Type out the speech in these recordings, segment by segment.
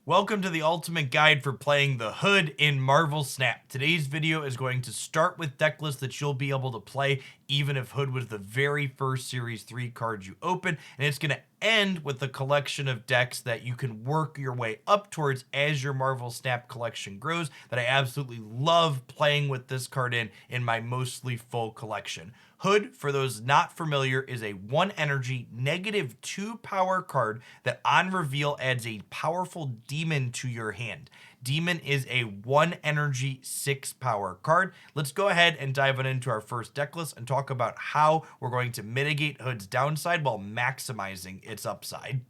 Welcome to the ultimate guide for playing the Hood in Marvel Snap. Today's video is going to start with deck lists that you'll be able to play even if Hood was the very first Series 3 card you open, and it's going to end with a collection of decks that you can work your way up towards as your Marvel Snap collection grows that I absolutely love playing with this card in my mostly full collection. Hood, for those not familiar, is a 1 energy, -2 power card that on reveal adds a powerful demon to your hand. Demon is a 1 energy, 6 power card. Let's go ahead and dive into our first deck list and talk about how we're going to mitigate Hood's downside while maximizing its upside.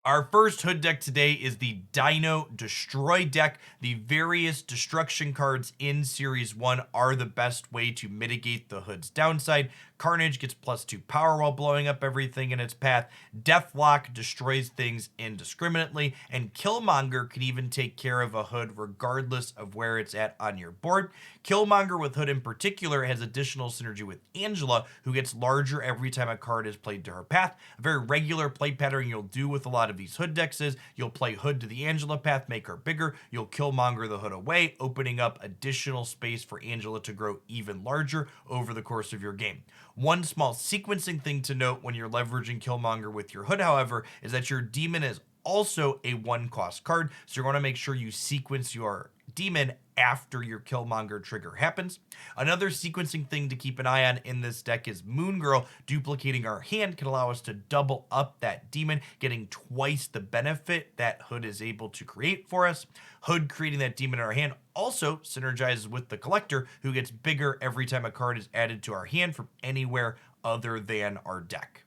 Our first Hood deck today is the Dino Destroy deck. The various destruction cards in Series 1 are the best way to mitigate the Hood's downside. Carnage gets +2 power while blowing up everything in its path. Deathlock destroys things indiscriminately. And Killmonger can even take care of a Hood regardless of where it's at on your board. Killmonger with Hood in particular has additional synergy with Angela, who gets larger every time a card is played to her path. A very regular play pattern you'll do with a lot of these Hood decks is you'll play Hood to the Angela path, make her bigger. You'll Killmonger the Hood away, opening up additional space for Angela to grow even larger over the course of your game. One small sequencing thing to note when you're leveraging Killmonger with your Hood, however, is that your demon is also a 1-cost card, so you're going to make sure you sequence your demon after your Killmonger trigger happens. Another sequencing thing to keep an eye on in this deck is Moon Girl. Duplicating our hand can allow us to double up that demon, getting twice the benefit that Hood is able to create for us. Hood creating that demon in our hand also synergizes with the Collector, who gets bigger every time a card is added to our hand from anywhere other than our deck.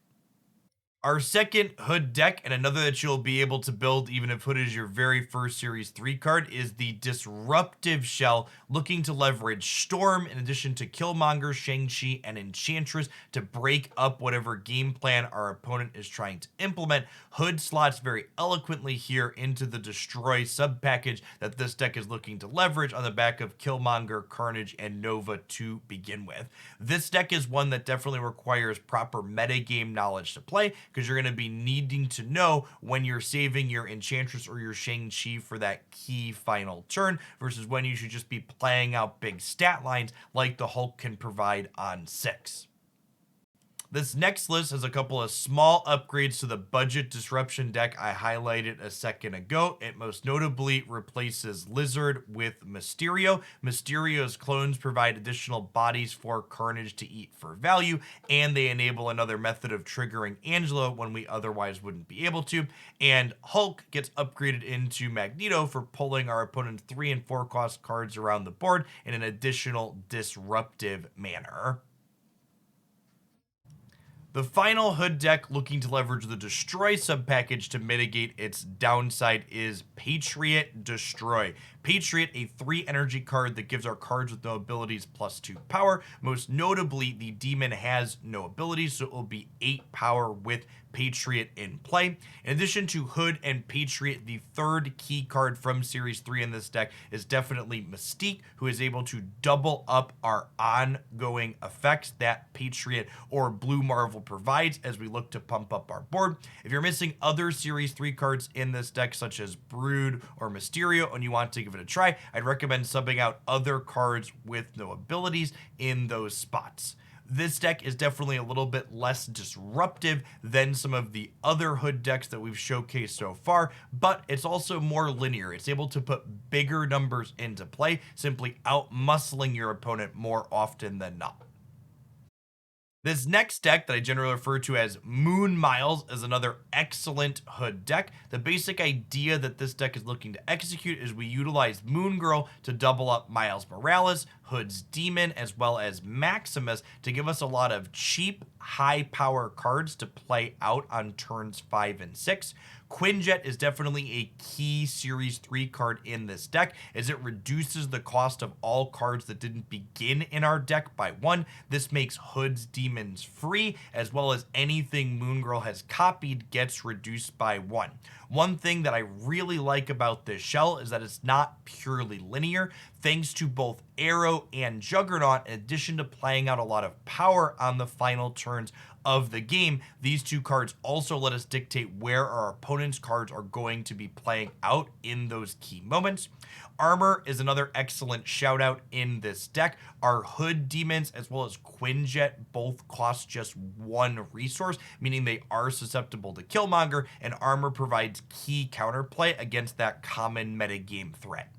Our second Hood deck, and another that you'll be able to build even if Hood is your very first Series 3 card, is the Disruptive Shell, looking to leverage Storm in addition to Killmonger, Shang-Chi, and Enchantress to break up whatever game plan our opponent is trying to implement. Hood slots very eloquently here into the Destroy sub-package that this deck is looking to leverage on the back of Killmonger, Carnage, and Nova to begin with. This deck is one that definitely requires proper metagame knowledge to play, because you're going to be needing to know when you're saving your Enchantress or your Shang-Chi for that key final turn versus when you should just be playing out big stat lines like the Hulk can provide on 6. This next list has a couple of small upgrades to the budget disruption deck I highlighted a second ago. It most notably replaces Lizard with Mysterio. Mysterio's clones provide additional bodies for Carnage to eat for value, and they enable another method of triggering Angela when we otherwise wouldn't be able to. And Hulk gets upgraded into Magneto for pulling our opponent's 3 and 4 cost cards around the board in an additional disruptive manner. The final Hood deck looking to leverage the Destroy sub-package to mitigate its downside is Patriot Destroy. Patriot, a 3 energy card that gives our cards with no abilities +2 power. Most notably, the demon has no abilities, so it will be 8 power with Patriot in play. In addition to Hood and Patriot, the third key card from Series 3 in this deck is definitely Mystique, who is able to double up our ongoing effects that Patriot or Blue Marvel provides as we look to pump up our board. If you're missing other Series 3 cards in this deck, such as Brood or Mysterio, and you want to give it a try, I'd recommend subbing out other cards with no abilities in those spots. This deck is definitely a little bit less disruptive than some of the other Hood decks that we've showcased so far, but it's also more linear. It's able to put bigger numbers into play, simply out-muscling your opponent more often than not. This next deck that I generally refer to as Moon Miles is another excellent Hood deck. The basic idea that this deck is looking to execute is we utilize Moon Girl to double up Miles Morales, Hood's Demon, as well as Maximus to give us a lot of cheap, high-power cards to play out on turns 5 and 6. Quinjet is definitely a key Series 3 card in this deck, as it reduces the cost of all cards that didn't begin in our deck by 1. This makes Hood's Demons free, as well as anything Moon Girl has copied gets reduced by 1. One thing that I really like about this shell is that it's not purely linear. thanks to both Arrow and Juggernaut. In addition to playing out a lot of power on the final turns of the game, these two cards also let us dictate where our opponent's cards are going to be playing out in those key moments. Armor is another excellent shout out in this deck. Our Hood Demons as well as Quinjet both cost just 1 resource, meaning they are susceptible to Killmonger, and Armor provides key counterplay against that common metagame threat.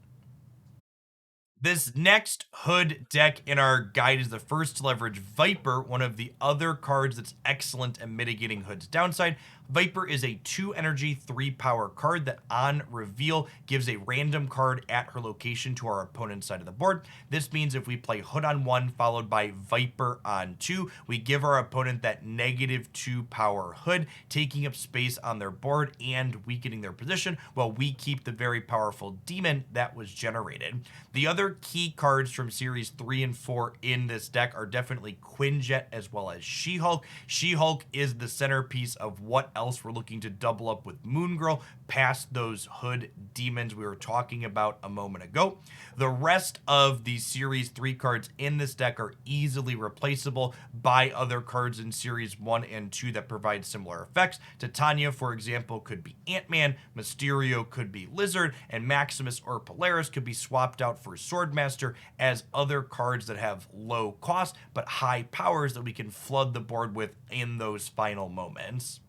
This next Hood deck in our guide is the first to leverage Viper, one of the other cards that's excellent at mitigating Hood's downside. Viper is a 2 energy, 3 power card that on reveal gives a random card at her location to our opponent's side of the board. This means if we play Hood on 1 followed by Viper on 2, we give our opponent that -2 power Hood, taking up space on their board and weakening their position, while we keep the very powerful demon that was generated. The other key cards from series 3 and 4 in this deck are definitely Quinjet as well as She-Hulk. She-Hulk is the centerpiece of what else we're looking to double up with Moon Girl past those Hood Demons we were talking about a moment ago. The rest of the series 3 cards in this deck are easily replaceable by other cards in series 1 and 2 that provide similar effects. Titania, for example, could be Ant-Man, Mysterio could be Lizard, and Maximus or Polaris could be swapped out for Swordmaster as other cards that have low cost but high powers that we can flood the board with in those final moments.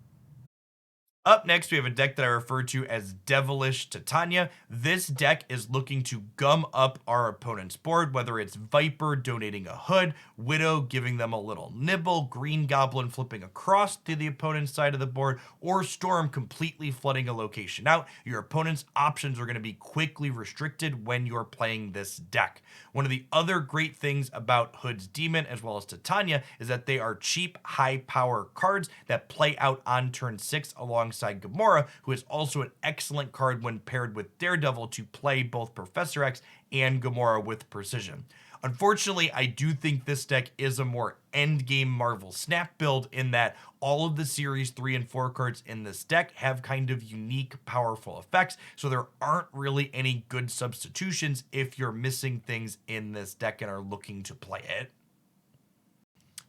Up next, we have a deck that I refer to as Devilish Titania. This deck is looking to gum up our opponent's board, whether it's Viper donating a Hood, Widow giving them a little nibble, Green Goblin flipping across to the opponent's side of the board, or Storm completely flooding a location out. Your opponent's options are going to be quickly restricted when you're playing this deck. One of the other great things about Hood's Demon as well as Titania is that they are cheap, high power cards that play out on turn 6 alongside Gamora, who is also an excellent card when paired with Daredevil to play both Professor X and Gamora with precision. Unfortunately, I do think this deck is a more endgame Marvel Snap build in that all of the Series 3 and 4 cards in this deck have kind of unique, powerful effects, so there aren't really any good substitutions if you're missing things in this deck and are looking to play it.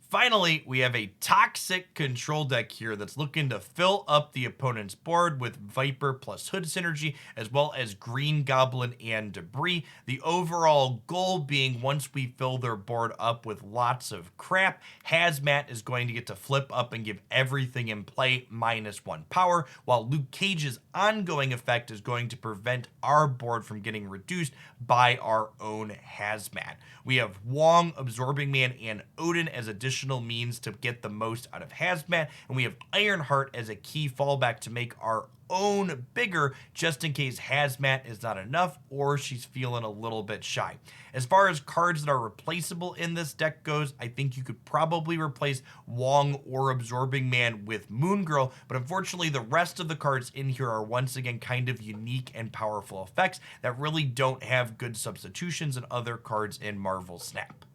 Finally, we have a toxic control deck here that's looking to fill up the opponent's board with Viper plus Hood synergy, as well as Green Goblin and Debris. The overall goal being once we fill their board up with lots of crap, Hazmat is going to get to flip up and give everything in play -1 power, while Luke Cage's ongoing effect is going to prevent our board from getting reduced by our own Hazmat. We have Wong, Absorbing Man, and Odin as additional means to get the most out of Hazmat, and we have Ironheart as a key fallback to make our own bigger just in case Hazmat is not enough or she's feeling a little bit shy. As far as cards that are replaceable in this deck goes, I think you could probably replace Wong or Absorbing Man with Moon Girl, but unfortunately the rest of the cards in here are once again kind of unique and powerful effects that really don't have good substitutions in other cards in Marvel Snap.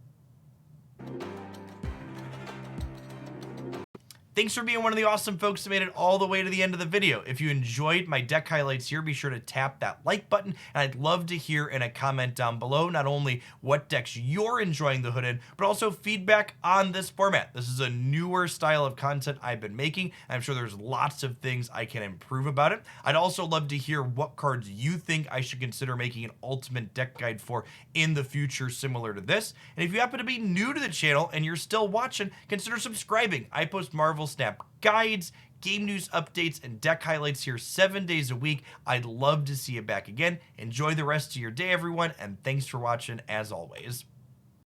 Thanks for being one of the awesome folks that made it all the way to the end of the video. If you enjoyed my deck highlights here, be sure to tap that like button, and I'd love to hear in a comment down below not only what decks you're enjoying the Hood in, but also feedback on this format. This is a newer style of content I've been making. I'm sure there's lots of things I can improve about it. I'd also love to hear what cards you think I should consider making an ultimate deck guide for in the future similar to this. And if you happen to be new to the channel and you're still watching, consider subscribing. I post Marvel Snap guides, game news updates, and deck highlights here 7 days a week. I'd love to see you back again. Enjoy the rest of your day, everyone, and thanks for watching as always.